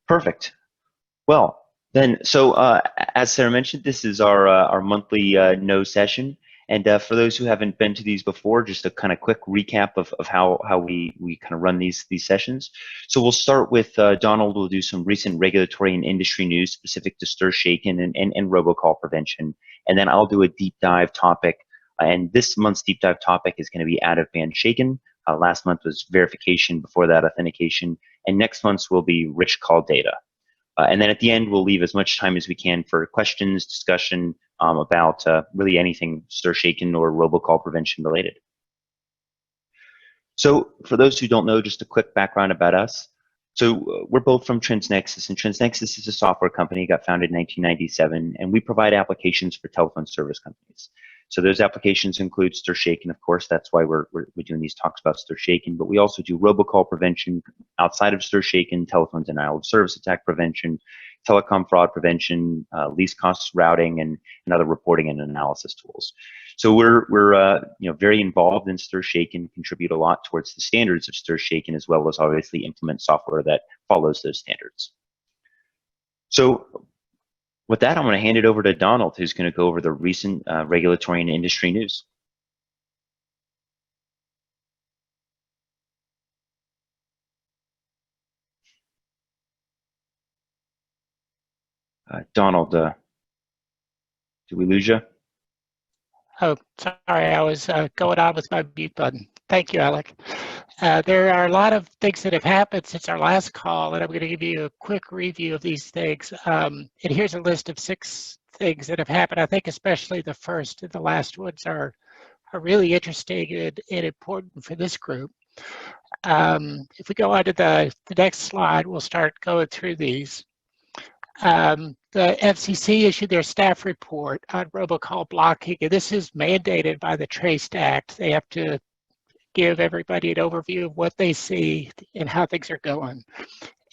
Perfect. Well, then, as Sarah mentioned, this is our monthly no session. And for those who haven't been to these before, just a kind of quick recap of how we kind of run these sessions. So we'll start with Donald will do some recent regulatory and industry news specific to stir shaken and robocall prevention. And then I'll do a deep dive topic. And this month's deep dive topic is going to be out of band shaken. Last month was verification, before that authentication. And next month's will be rich call data. And then at the end, we'll leave as much time as we can for questions, discussion about really anything stir shaken or robocall prevention related. So for those who don't know, just a quick background about us. So we're both from TransNexus, and TransNexus is a software company, got founded in 1997, and we provide applications for telephone service companies. So those applications include stir shaken, of course. That's why we're doing these talks about stir shaken. But we also do robocall prevention outside of stir shaken, telephone denial of service attack prevention, telecom fraud prevention, least cost routing, and other reporting and analysis tools. So we're very involved in stir shaken, contribute a lot towards the standards of stir shaken, as well as obviously implement software that follows those standards. So with that, I'm going to hand it over to Donald, who's going to go over the recent regulatory and industry news. Donald, did we lose you? Oh, sorry, I was going on with my mute button. Thank you, Alec. There are a lot of things that have happened since our last call, and I'm going to give you a quick review of these things. And here's a list of 6 things that have happened. I think especially the first and the last ones are really interesting and important for this group. If we go on to the next slide, we'll start going through these. The FCC issued their staff report on robocall blocking, and this is mandated by the TRACED Act. They have to give everybody an overview of what they see and how things are going.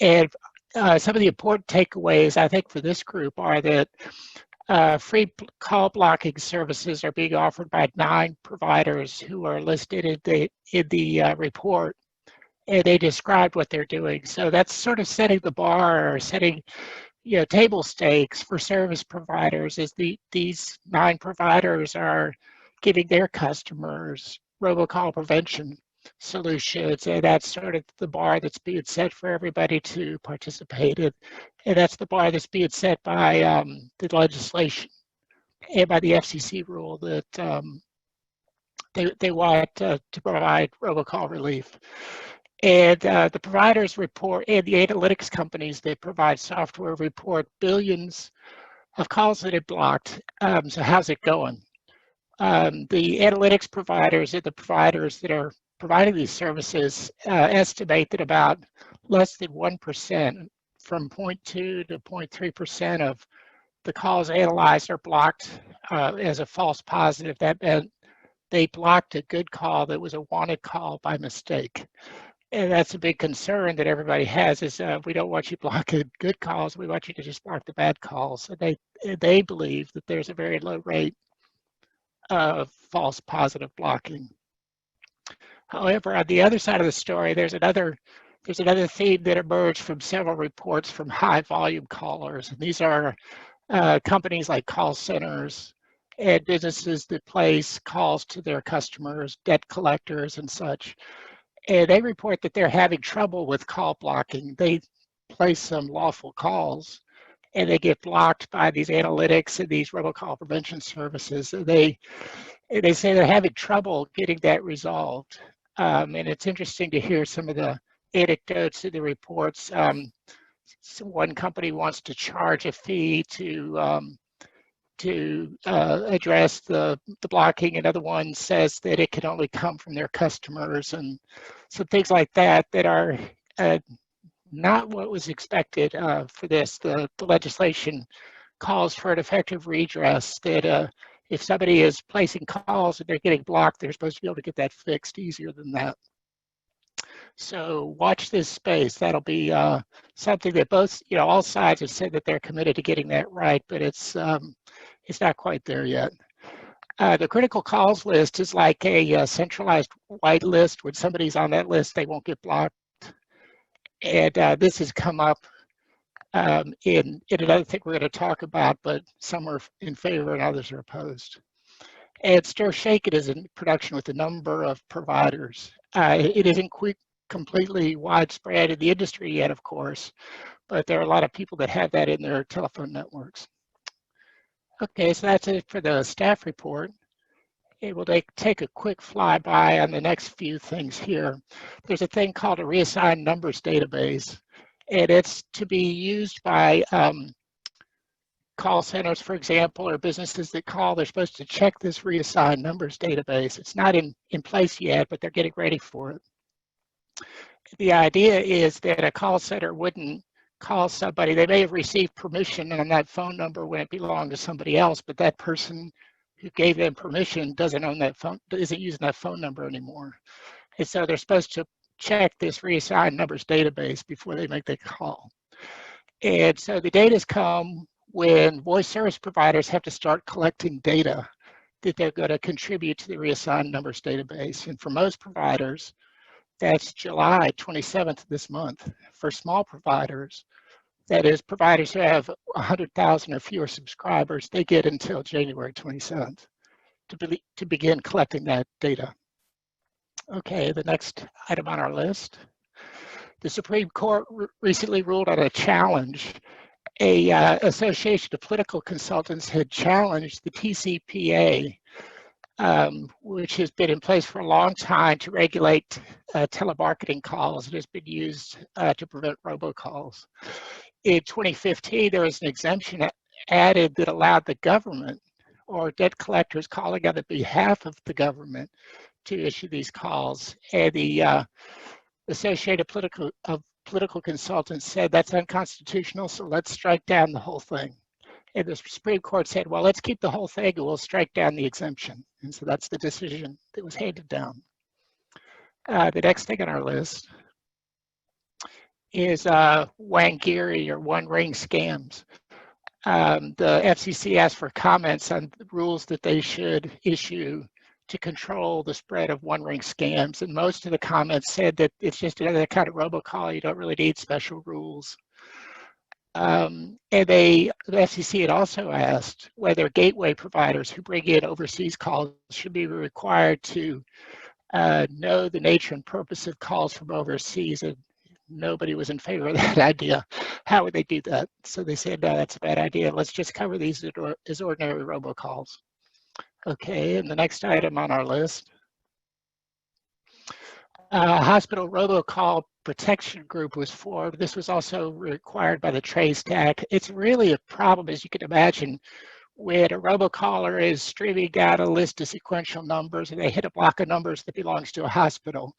And some of the important takeaways, I think, for this group are that free call blocking services are being offered by 9 providers who are listed in the report, and they describe what they're doing. So that's sort of setting the bar, or setting table stakes for service providers, is these 9 providers are giving their customers robocall prevention solutions, and that's sort of the bar that's being set for everybody to participate in, and that's the bar that's being set by the legislation and by the FCC rule that they want to provide robocall relief. And the providers report, and the analytics companies that provide software report billions of calls that it blocked. So how's it going? The analytics providers and the providers that are providing these services estimate that about less than 1%, from 0.2 to 0.3% of the calls analyzed are blocked as a false positive. That meant they blocked a good call that was a wanted call by mistake. And that's a big concern that everybody has, is we don't want you blocking good calls, we want you to just block the bad calls. And they believe that there's a very low rate of false positive blocking. However, on the other side of the story, there's another theme that emerged from several reports from high volume callers. And these are companies like call centers and businesses that place calls to their customers, debt collectors and such. And they report that they're having trouble with call blocking. They place some lawful calls and they get blocked by these analytics and these robocall prevention services. And they say they're having trouble getting that resolved. And it's interesting to hear some of the anecdotes in the reports. So one company wants to charge a fee to address the blocking. Another one says that it can only come from their customers, and some things like that that are not what was expected for this. The legislation calls for an effective redress, that if somebody is placing calls and they're getting blocked, they're supposed to be able to get that fixed easier than that. So watch this space. That'll be something that both, all sides have said that they're committed to getting that right, but it's not quite there yet. The critical calls list is like a centralized white list. When somebody's on that list, they won't get blocked. And this has come up in another thing we're going to talk about, but some are in favor and others are opposed. And Stir Shake It is in production with a number of providers. It isn't completely widespread in the industry yet, of course, but there are a lot of people that have that in their telephone networks. Okay, so that's it for the staff report. It will take a quick flyby on the next few things here. There's a thing called a reassigned numbers database, and it's to be used by call centers, for example, or businesses that call. They're supposed to check this reassigned numbers database. It's not in place yet, but they're getting ready for it. The idea is that a call center wouldn't call somebody. They may have received permission on that phone number when it belonged to somebody else, but that person who gave them permission doesn't own that phone, isn't using that phone number anymore. And so they're supposed to check this reassigned numbers database before they make the call. And so the data's come when voice service providers have to start collecting data that they're going to contribute to the reassigned numbers database. And for most providers, that's July 27th this month. For small providers, that is providers who have 100,000 or fewer subscribers, they get until January 27th to begin collecting that data. Okay, the next item on our list. The Supreme Court recently ruled on a challenge. A association of political consultants had challenged the TCPA, which has been in place for a long time to regulate telemarketing calls. It has been used to prevent robocalls. In 2015, there was an exemption added that allowed the government or debt collectors calling on the behalf of the government to issue these calls. And the Associated Political Consultants said that's unconstitutional, so let's strike down the whole thing. And the Supreme Court said, well, let's keep the whole thing and we'll strike down the exemption. And so that's the decision that was handed down. The next thing on our list is Wangiri or One Ring scams. The FCC asked for comments on the rules that they should issue to control the spread of One Ring scams. And most of the comments said that it's just another kind of robocall. You don't really need special rules. And the FCC had also asked whether gateway providers who bring in overseas calls should be required to know the nature and purpose of calls from overseas. And nobody was in favor of that idea. How would they do that? So they said, no, that's a bad idea. Let's just cover these as ordinary robocalls. Okay, and the next item on our list. Hospital robocall protection group was formed. This was also required by the Trace Act. It's really a problem, as you can imagine, when a robocaller is streaming down a list of sequential numbers and they hit a block of numbers that belongs to a hospital.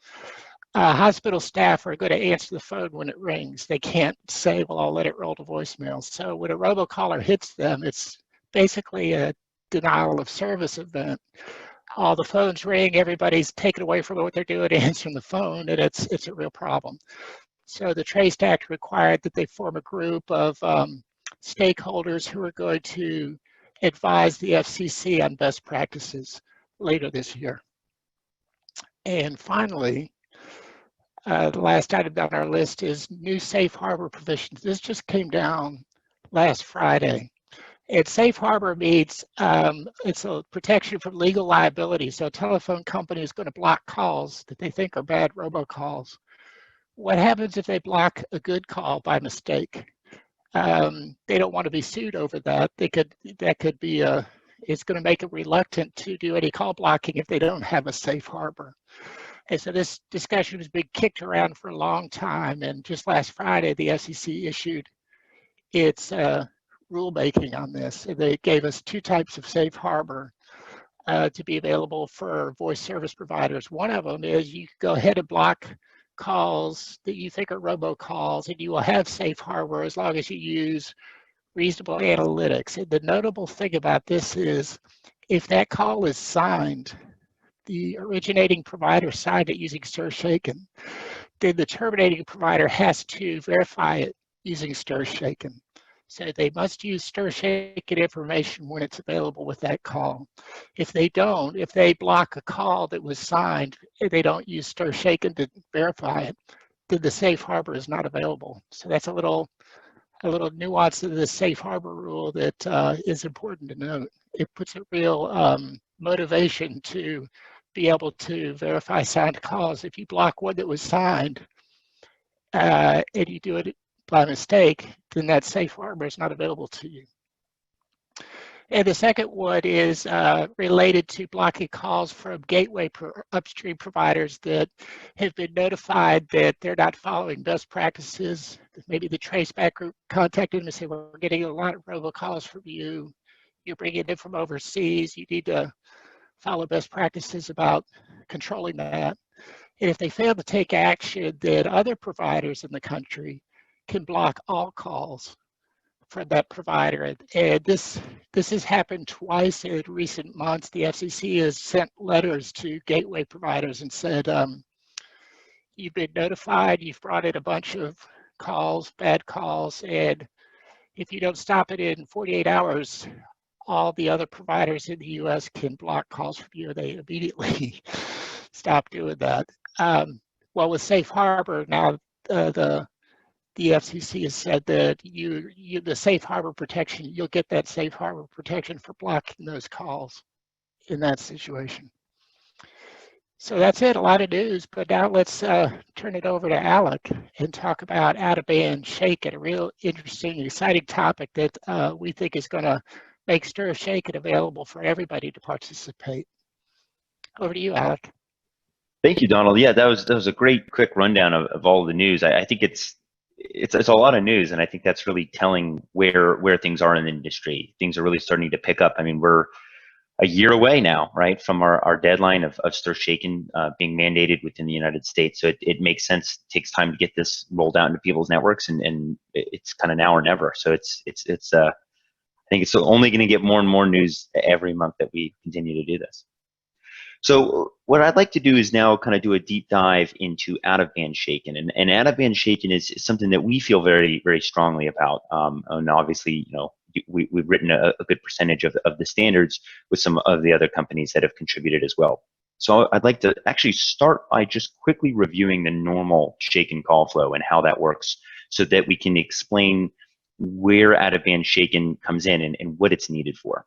Hospital staff are going to answer the phone when it rings. They can't say, well, I'll let it roll to voicemail. So when a robocaller hits them, it's basically a denial of service event. All the phones ring, everybody's taken away from what they're doing, answering the phone, and it's a real problem. So the Trace Act required that they form a group of stakeholders who are going to advise the FCC on best practices later this year. And finally, the last item on our list is new safe harbor provisions. This just came down last Friday. And safe harbor means it's a protection from legal liability. So a telephone company is going to block calls that they think are bad robocalls. What happens if they block a good call by mistake? They don't want to be sued over that. That could be it's going to make it reluctant to do any call blocking if they don't have a safe harbor. And so this discussion has been kicked around for a long time. And just last Friday, the FCC issued its rulemaking on this. They gave us two types of safe harbor to be available for voice service providers. One of them is you go ahead and block calls that you think are robocalls, and you will have safe harbor as long as you use reasonable analytics. And the notable thing about this is if that call is signed, the originating provider signed it using Stir Shaken, then the terminating provider has to verify it using Stir Shaken. So they must use Stir Shaken information when it's available with that call. If they don't, if they block a call that was signed, if they don't use Stir Shaken to verify it, then the safe harbor is not available. So that's a little a little nuance of the safe harbor rule that is important to note. It puts a real motivation to be able to verify signed calls. If you block one that was signed and you do it by mistake, then that safe harbor is not available to you. And the second one is related to blocking calls from gateway upstream providers that have been notified that they're not following best practices. Maybe the traceback group contacted them and said, we're getting a lot of robocalls from you. You're bringing them from overseas. You need to follow best practices about controlling that. And if they fail to take action, then other providers in the country can block all calls from that provider. And this has happened twice in recent months. The FCC has sent letters to gateway providers and said, you've been notified, you've brought in a bunch of calls, bad calls, and if you don't stop it in 48 hours, all the other providers in the US can block calls from you. They immediately stop doing that. Well, with Safe Harbor, now the FCC has said that the safe harbor protection, you'll get that safe harbor protection for blocking those calls in that situation. So that's it, a lot of news, but now let's turn it over to Alec and talk about out-of-band shaking, a real interesting, exciting topic that we think is gonna make Stir Shaking available for everybody to participate. Over to you, Alec. Thank you, Donald. Yeah, that was a great quick rundown of all of the news. I think it's a lot of news, and I think that's really telling where things are in the industry. Things are really starting to pick up. I mean, we're a year away now, right, from our deadline of Stir Shaking being mandated within the United States. So it makes sense. It takes time to get this rolled out into people's networks, and it's kind of now or never. So I think it's only going to get more and more news every month that we continue to do this. So what I'd like to do is now kind of do a deep dive into out-of-band shaking, and out-of-band shaking is something that we feel very, very strongly about. And obviously, you know, we've written a good percentage of the standards with some of the other companies that have contributed as well. So I'd like to actually start by just quickly reviewing the normal shaking call flow and how that works, so that we can explain where out-of-band shaking comes in and what it's needed for.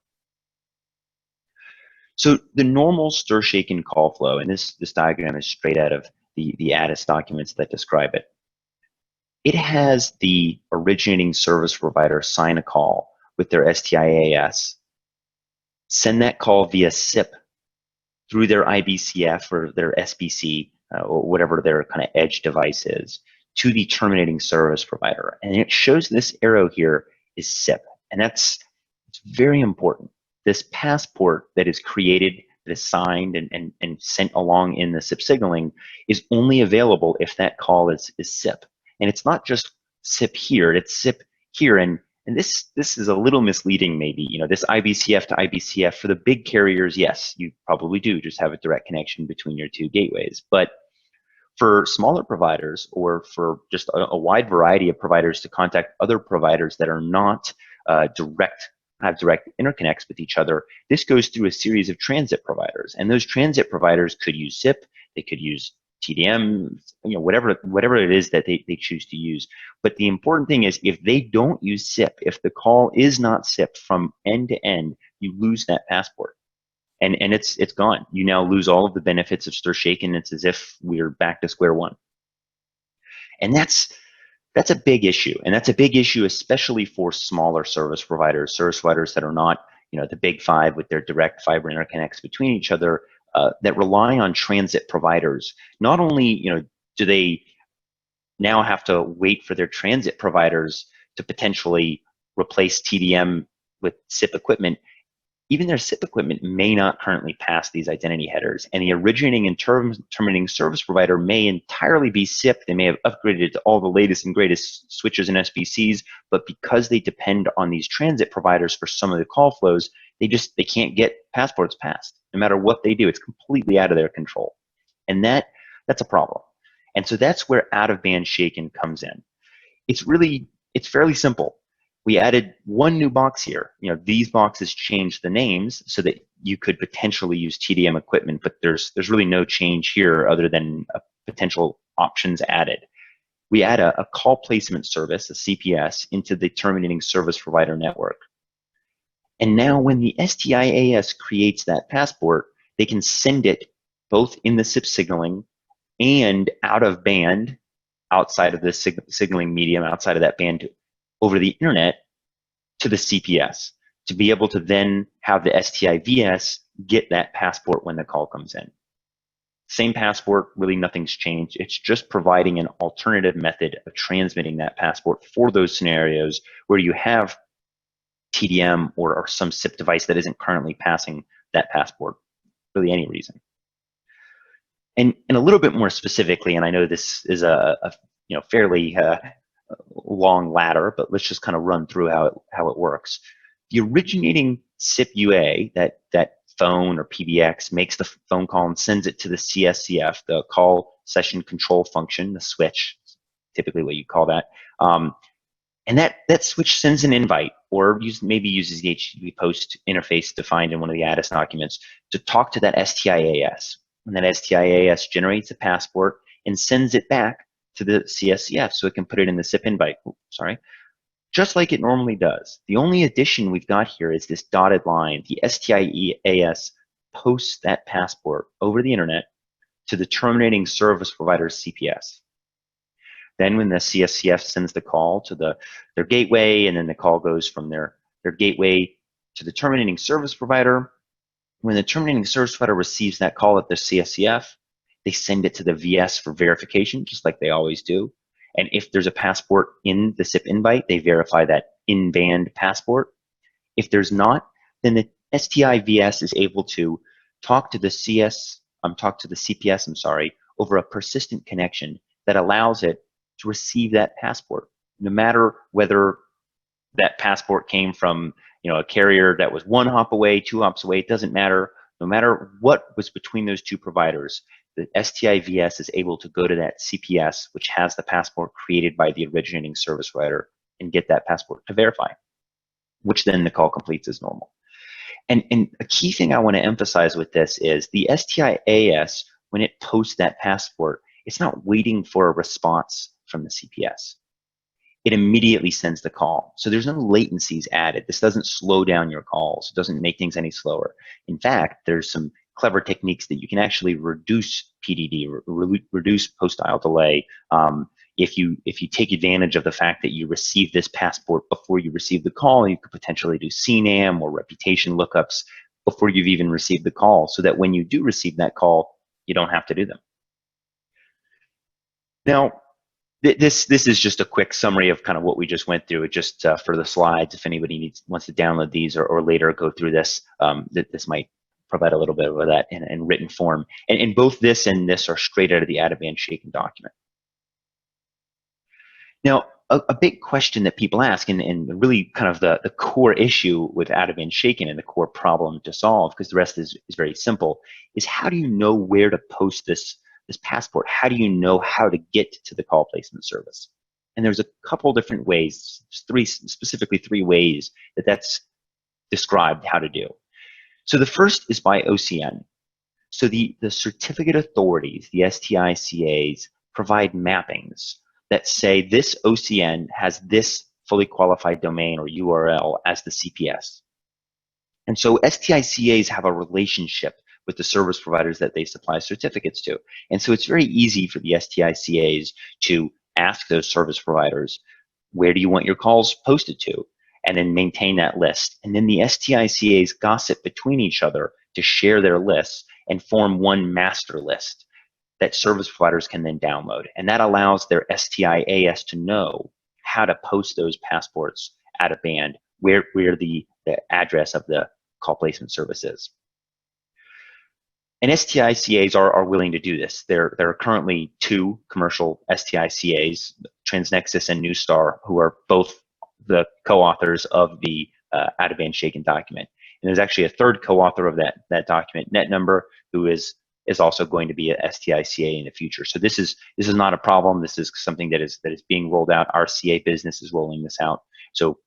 So the normal Stir Shaking call flow, and this diagram is straight out of the ATIS documents that describe it. It has the originating service provider sign a call with their STIAS, send that call via SIP through their IBCF or their SBC, or whatever their kind of edge device is, to the terminating service provider. And it shows this arrow here is SIP, and it's very important. This passport that is created, that is signed and sent along in the SIP signaling is only available if that call is SIP. And it's not just SIP here, it's SIP here. And this is a little misleading maybe. You know, this IBCF to IBCF, for the big carriers, yes, you probably do just have a direct connection between your two gateways. But for smaller providers, or for just a wide variety of providers to contact other providers that are not have direct interconnects with each other, this goes through a series of transit providers. And those transit providers could use SIP, they could use TDM, you know, whatever it is that they choose to use. But the important thing is, if they don't use SIP, if the call is not SIP from end to end, you lose that passport. And it's gone. You now lose all of the benefits of Stir Shaking. It's as if we're back to square one. And that's a big issue, and that's a big issue especially for smaller service providers that are not, you know, the big five with their direct fiber interconnects between each other, that rely on transit providers. Not only, you know, do they now have to wait for their transit providers to potentially replace TDM with SIP equipment, even their SIP equipment may not currently pass these identity headers, and the originating and terminating service provider may entirely be SIP. They may have upgraded to all the latest and greatest switches and SBCs, but because they depend on these transit providers for some of the call flows, they can't get passports passed. No matter what they do, it's completely out of their control, and that's a problem. And so that's where out-of-band shaking comes in. It's fairly simple. We added one new box here. You know, these boxes changed the names so that you could potentially use TDM equipment, but there's really no change here other than potential options added. we add a call placement service, a CPS, into the terminating service provider network. And now when the STIAS creates that passport, they can send it both in the SIP signaling and out of band, outside of the signaling medium, outside of that band, over the internet to the CPS, to be able to then have the STIVS get that passport when the call comes in. Same passport, really nothing's changed. It's just providing an alternative method of transmitting that passport for those scenarios where you have TDM or some SIP device that isn't currently passing that passport, really any reason. And a little bit more specifically, and I know this is a fairly long ladder, but let's just kind of run through how it works. The originating SIP UA, that phone or PBX, makes the phone call and sends it to the CSCF, the call session control function, the switch, typically what you call that. And that switch sends an invite, or maybe uses the HTTP post interface defined in one of the ATIS documents to talk to that STIAS. And that STIAS generates a passport and sends it back to the CSCF so it can put it in the SIP invite. Just like it normally does. The only addition we've got here is this dotted line. The STIAS posts that passport over the internet to the terminating service provider's CPS. Then when the CSCF sends the call to their gateway, and then the call goes from their gateway to the terminating service provider, when the terminating service provider receives that call at the CSCF, they send it to the VS for verification, just like they always do. And if there's a passport in the SIP invite, they verify that in-band passport. If there's not, then the STIVS is able to talk to the CPS, over a persistent connection that allows it to receive that passport, no matter whether that passport came from a carrier that was 1 hop away, 2 hops away. It doesn't matter. No matter what was between those two providers, the STIVS is able to go to that CPS, which has the passport created by the originating service provider, and get that passport to verify, which then the call completes as normal. And a key thing I want to emphasize with this is the STIAS, when it posts that passport, it's not waiting for a response from the CPS. It immediately sends the call. So there's no latencies added. This doesn't slow down your calls. It doesn't make things any slower. In fact, there's some clever techniques that you can actually reduce PDD, reduce post-dial delay. If you take advantage of the fact that you receive this passport before you receive the call, you could potentially do CNAM or reputation lookups before you've even received the call, so that when you do receive that call, you don't have to do them. Now, this is just a quick summary of kind of what we just went through. It just for the slides, if anybody wants to download these or later go through this, this might provide a little bit of that in written form. And both this and this are straight out of the out-of-band shaken document. Now, a big question that people ask, and really kind of the core issue with out-of-band shaken and the core problem to solve, because the rest is very simple, is how do you know where to post this passport? How do you know how to get to the call placement service? And there's a couple different ways, specifically three ways that's described how to do. So the first is by OCN. So the certificate authorities, the STICAs, provide mappings that say this OCN has this fully qualified domain or URL as the CPS. And so STICAs have a relationship with the service providers that they supply certificates to. And so it's very easy for the STICAs to ask those service providers, where do you want your calls posted to? And then maintain that list. And then the STICAs gossip between each other to share their lists and form one master list that service providers can then download. And that allows their STIAS to know how to post those passports out of band, where the address of the call placement service is. And STICAs are willing to do this. There are currently 2 commercial STICAs, TransNexus and Newstar, who are both the co-authors of the out-of-band shaken document. And there's actually a third co-author of that document, NetNumber, who is also going to be a STICA in the future. So this is not a problem. This is something that is being rolled out. Our CA business is rolling this out. So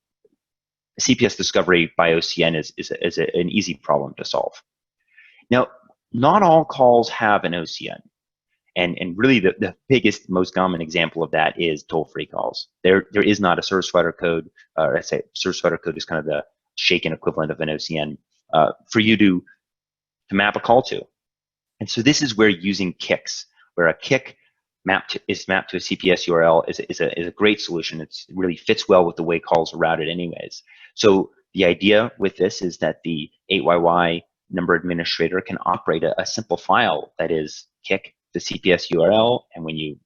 CPS discovery by OCN is an easy problem to solve. Now, not all calls have an OCN. And really the biggest, most common example of that is toll-free calls. There is not a service provider code, or I say service provider code is kind of the shaken equivalent of an OCN for you to map a call to. And so this is where using kicks, where a kick is mapped to a CPS URL is a great solution. It really fits well with the way calls are routed anyways. So the idea with this is that the 8YY number administrator can operate a simple file that is kick the CPS URL, and when you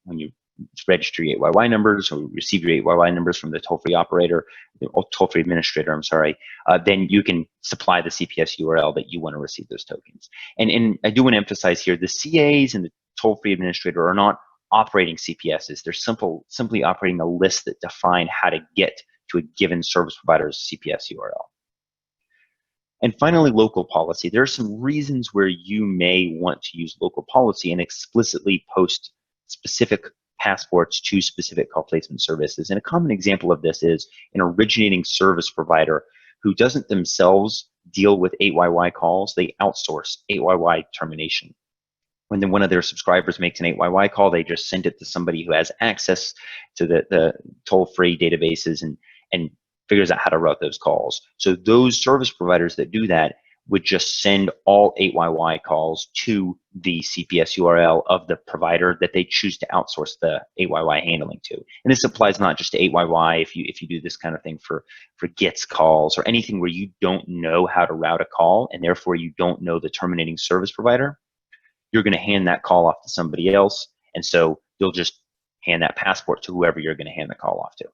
register your 8YY numbers or receive your 8YY numbers from the toll-free operator, or toll-free administrator, I'm sorry, then you can supply the CPS URL that you want to receive those tokens. And I do want to emphasize here, the CAs and the toll-free administrator are not operating CPSs. They're simply operating a list that define how to get to a given service provider's CPS URL. And finally, local policy. There are some reasons where you may want to use local policy and explicitly post specific passports to specific call placement services. And a common example of this is an originating service provider who doesn't themselves deal with 8YY calls. They outsource 8YY termination. When then one of their subscribers makes an 8YY call, they just send it to somebody who has access to the toll-free databases and figures out how to route those calls. So those service providers that do that would just send all 8YY calls to the CPS URL of the provider that they choose to outsource the 8YY handling to. And this applies not just to 8YY. If you do this kind of thing for GETS calls or anything where you don't know how to route a call and therefore you don't know the terminating service provider, you're going to hand that call off to somebody else, and so you'll just hand that passport to whoever you're going to hand the call off to.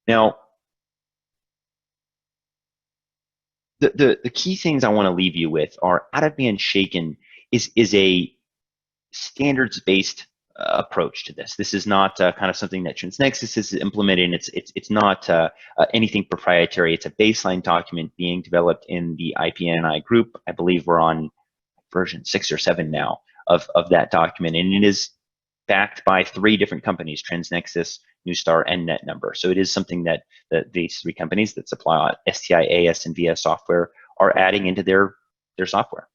Now, the key things I want to leave you with are out-of-band shaken is a standards-based approach to this. This is not kind of something that TransNexus is implementing. It's not anything proprietary. It's a baseline document being developed in the IPNI group. I believe we're on version 6 or 7 now of that document, and it is backed by 3 different companies: TransNexus, Newstar, and NetNumber. So it is something that these 3 companies that supply STI, AS, and VS software are adding into their software.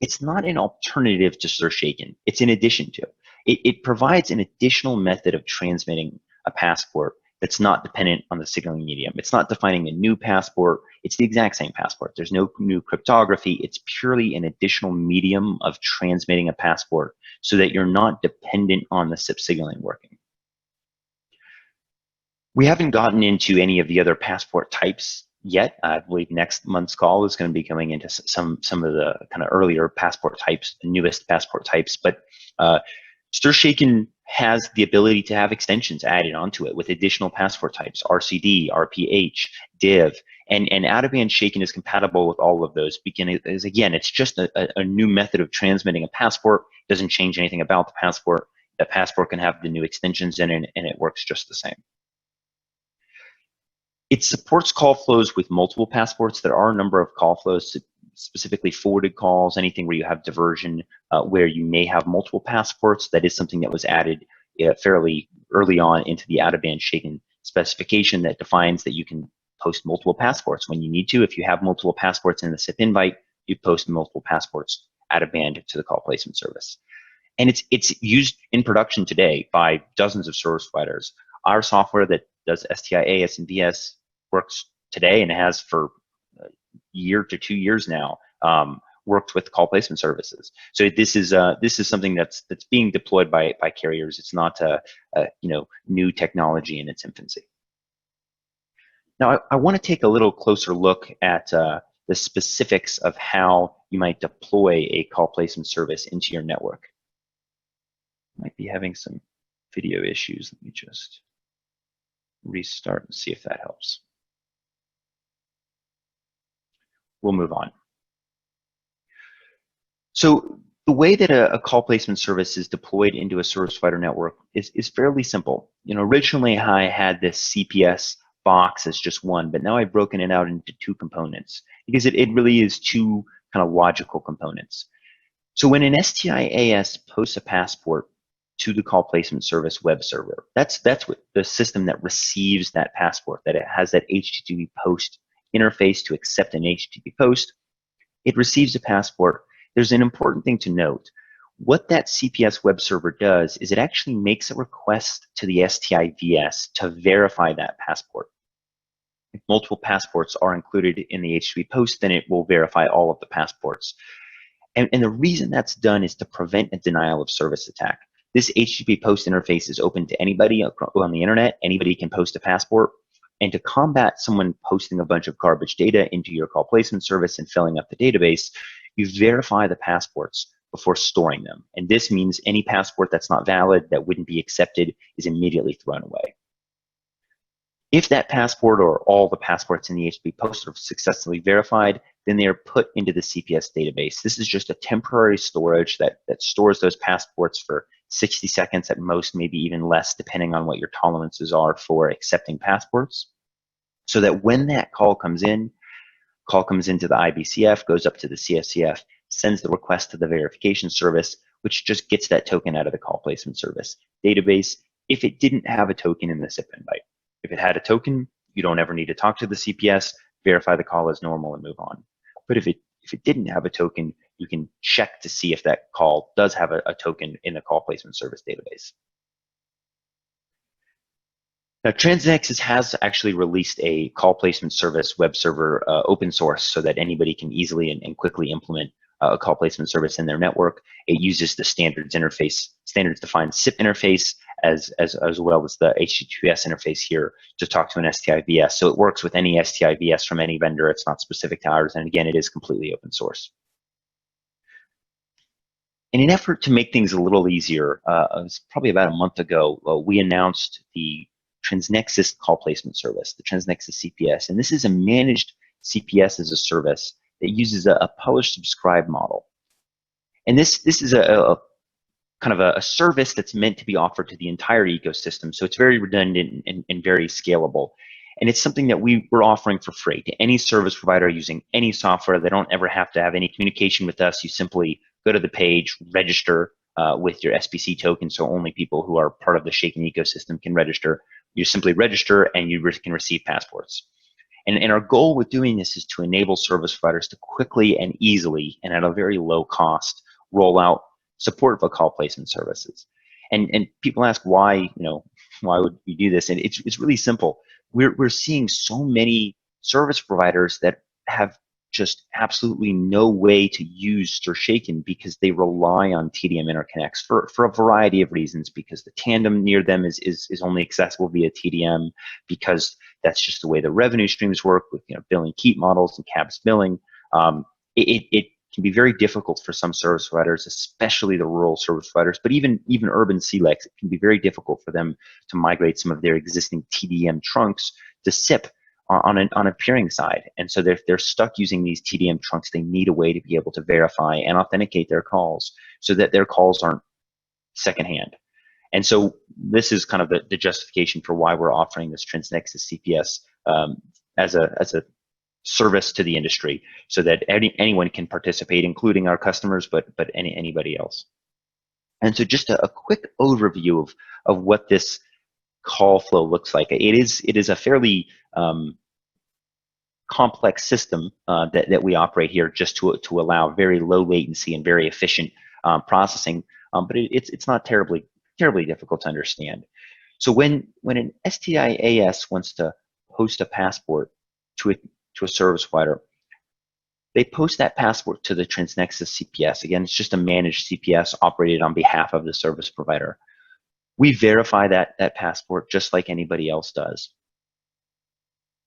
It's not an alternative to STIR/SHAKEN. It's in addition to. It provides an additional method of transmitting a passport that's not dependent on the signaling medium. It's not defining a new passport. It's the exact same passport. There's no new cryptography. It's purely an additional medium of transmitting a passport so that you're not dependent on the SIP signaling working. We haven't gotten into any of the other passport types yet. I believe next month's call is going to be going into some of the kind of earlier passport types, the newest passport types. But STIR/SHAKEN has the ability to have extensions added onto it with additional passport types: RCD, RPH, DIV, and out-of-band shaken is compatible with all of those. Again, it's just a new method of transmitting a passport. It doesn't change anything about the passport. The passport can have the new extensions in it, and it works just the same. It supports call flows with multiple passports. There are a number of call flows, specifically forwarded calls, anything where you have diversion, where you may have multiple passports. That is something that was added fairly early on into the out-of-band shaken specification that defines that you can post multiple passports when you need to. If you have multiple passports in the SIP invite, you post multiple passports out-of-band to the call placement service. And it's used in production today by dozens of service providers. Our software that does STI, AS, and VS works today and has for a year to 2 years now worked with call placement services. So this is something that's being deployed by carriers. It's not a new technology in its infancy. Now I want to take a little closer look at the specifics of how you might deploy a call placement service into your network. Might be having some video issues. Let me just restart and see if that helps. We'll move on. So the way that a call placement service is deployed into a service provider network is fairly simple. Originally I had this CPS box as just one, but now I've broken it out into 2 components because it really is 2 kind of logical components. So when an STIAS posts a passport to the call placement service web server, that's what the system that receives that passport, that it has that HTTP post interface to accept an HTTP post. It receives a passport. there's an important thing to note. What that CPS web server does is it actually makes a request to the STIVS to verify that passport. If multiple passports are included in the HTTP post, then it will verify all of the passports. And the reason that's done is to prevent a denial of service attack. This HTTP post interface is open to anybody on the internet. Anybody can post a passport. And to combat someone posting a bunch of garbage data into your call placement service and filling up the database, you verify the passports before storing them. And this means any passport that's not valid, that wouldn't be accepted, is immediately thrown away. If that passport or all the passports in the HTTP post are successfully verified, then they are put into the CPS database. This is just a temporary storage that stores those passports for 60 seconds at most, maybe even less, depending on what your tolerances are for accepting passports. So that when that call comes into the IBCF, goes up to the CFCF, sends the request to the verification service, which just gets that token out of the call placement service database if it didn't have a token in the SIP invite. If it had a token, you don't ever need to talk to the CPS, verify the call as normal, and move on. But if it didn't have a token, you can check to see if that call does have a token in the call placement service database. Now, TransNexus has actually released a call placement service web server open source so that anybody can easily and quickly implement a call placement service in their network. It uses the standards interface, standards defined SIP interface, as well as the HTTPS interface here to talk to an STIVS. So it works with any STIVS from any vendor. It's not specific to ours. And again, it is completely open source. In an effort to make things a little easier, it was probably about a month ago, we announced the TransNexus call placement service, the TransNexus CPS. And this is a managed CPS as a service that uses a publish subscribe model. And this is a kind of a service that's meant to be offered to the entire ecosystem. So it's very redundant and very scalable. And it's something that we're offering for free to any service provider using any software. They don't ever have to have any communication with us. You simply go to the page, register with your SBC token, so only people who are part of the Shaken ecosystem can register. You simply register and you can receive passports. And our goal with doing this is to enable service providers to quickly and easily and at a very low cost roll out support for call placement services. And people ask why would we do this? And it's really simple. We're seeing so many service providers that have just absolutely no way to use StirShaken because they rely on TDM interconnects for a variety of reasons, because the tandem near them is only accessible via TDM, because that's just the way the revenue streams work with billing keep models and CABS billing. It can be very difficult for some service providers, especially the rural service providers, but even urban CLECs, it can be very difficult for them to migrate some of their existing TDM trunks to SIP on a peering side. And so they're stuck using these TDM trunks. They need a way to be able to verify and authenticate their calls so that their calls aren't secondhand. And so this is kind of the justification for why we're offering this TransNexus CPS as a service to the industry, so that anyone can participate, including our customers, but anybody else. And so just a quick overview of what this call flow looks like. It is a fairly complex system that we operate here, just to allow very low latency and very efficient processing, but it's not terribly difficult to understand. So when an STIAS wants to post a passport to a service provider, they post that passport to the TransNexus CPS. Again, it's just a managed CPS operated on behalf of the service provider. We verify that passport just like anybody else does.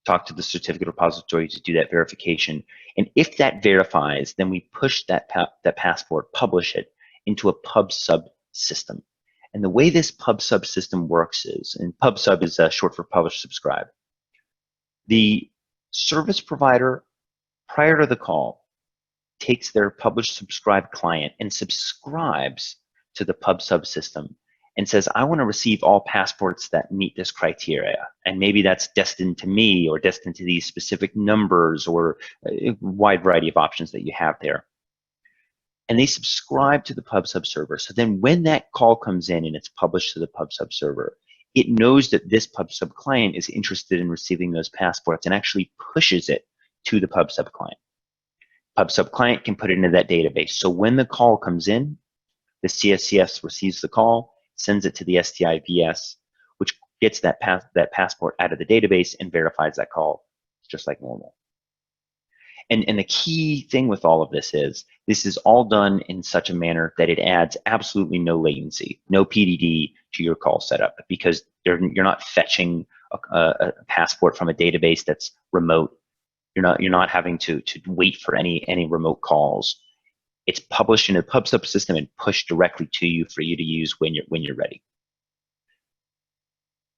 Talk to the certificate repository to do that verification. And if that verifies, then we push that passport, publish it into a pub sub system. And the way this pub sub system works is, and pub sub is short for publish subscribe. The service provider, prior to the call, takes their publish subscribe client and subscribes to the pub sub system and says, I want to receive all passports that meet this criteria. And maybe that's destined to me or destined to these specific numbers, or a wide variety of options that you have there. And they subscribe to the pub sub server. So then when that call comes in and it's published to the pub sub server, it knows that this pub sub client is interested in receiving those passports and actually pushes it to the pub sub client. pub sub client can put it into that database. So when the call comes in, the CSCS receives the call, sends it to the STI VS, which gets that passport out of the database and verifies that call just like normal. And the key thing with all of this is all done in such a manner that it adds absolutely no latency, no PDD to your call setup, because you're not fetching a passport from a database that's remote. You're not having to wait for any remote calls. It's published in a pub sub system and pushed directly to you for you to use when you're ready.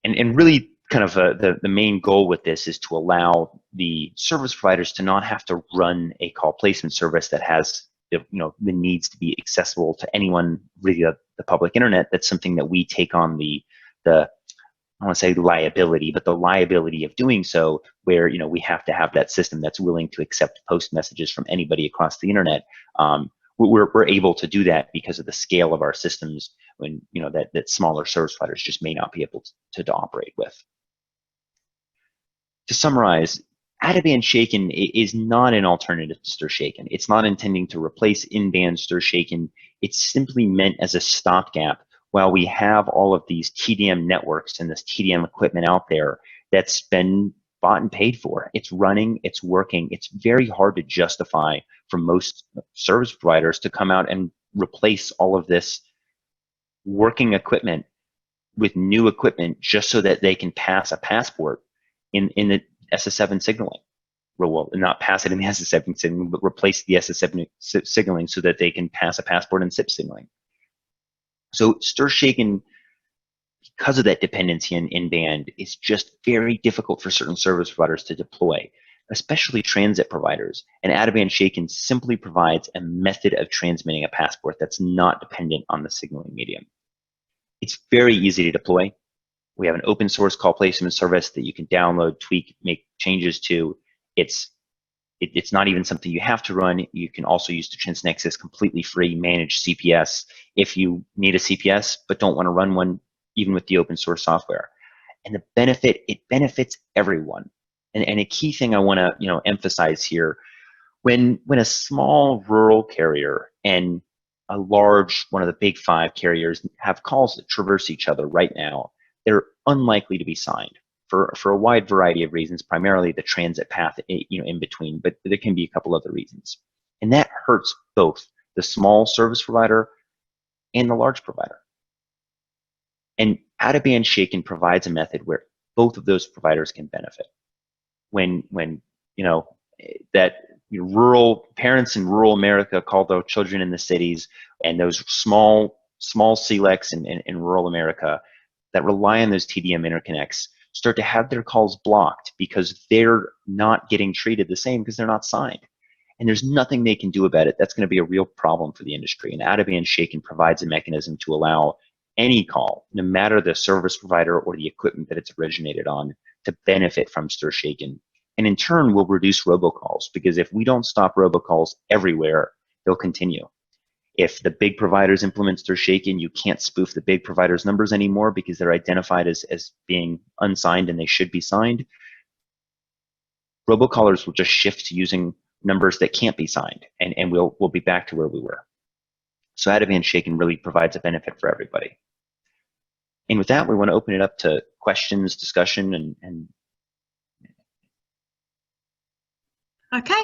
And really, kind of the main goal with this is to allow the service providers to not have to run a call placement service that has the needs to be accessible to anyone via the public internet. That's something that we take on the I don't want to say liability, but the liability of doing so, where we have to have that system that's willing to accept post messages from anybody across the internet. We're able to do that because of the scale of our systems, when that smaller service providers just may not be able to operate with. To summarize, out-of-band shaken is not an alternative to stir shaken. It's not intending to replace in-band stir shaken. It's simply meant as a stopgap while we have all of these TDM networks and this TDM equipment out there that's been bought and paid for. It's running, it's working. It's very hard to justify for most service providers to come out and replace all of this working equipment with new equipment just so that they can pass a passport in the SS7 signaling. Well, not pass it in the SS7 signaling, but replace the SS7 signaling so that they can pass a passport in SIP signaling. So stir shaken, because of that dependency on in-band, is just very difficult for certain service providers to deploy, especially transit providers. And out-of-band shaken simply provides a method of transmitting a passport that's not dependent on the signaling medium. It's very easy to deploy. We have an open source call placement service that you can download, tweak, make changes to. It's not even something you have to run. You can also use the TransNexus completely free managed CPS if you need a CPS but don't want to run one, even with the open source software. And the benefit, it benefits everyone. And a key thing I want to emphasize here, when a small rural carrier and a large, one of the big 5 carriers have calls that traverse each other right now, they're unlikely to be signed for a wide variety of reasons, primarily the transit path in between, but there can be a couple other reasons. And that hurts both the small service provider and the large provider. And out-of-band shaken provides a method where both of those providers can benefit. When that rural parents in rural America call their children in the cities, and those small CLECs in rural America that rely on those TDM interconnects start to have their calls blocked because they're not getting treated the same because they're not signed. And there's nothing they can do about it. That's going to be a real problem for the industry. And out-of-band shaken provides a mechanism to allow any call, no matter the service provider or the equipment that it's originated on, to benefit from stir shaken. And in turn, will reduce robocalls, because if we don't stop robocalls everywhere, they'll continue. If the big providers implement stir shaken, you can't spoof the big providers' numbers anymore because they're identified as being unsigned and they should be signed. Robocallers will just shift to using numbers that can't be signed, and we'll be back to where we were. So out-of-band shaken really provides a benefit for everybody. And with that, we want to open it up to questions, discussion, and Okay,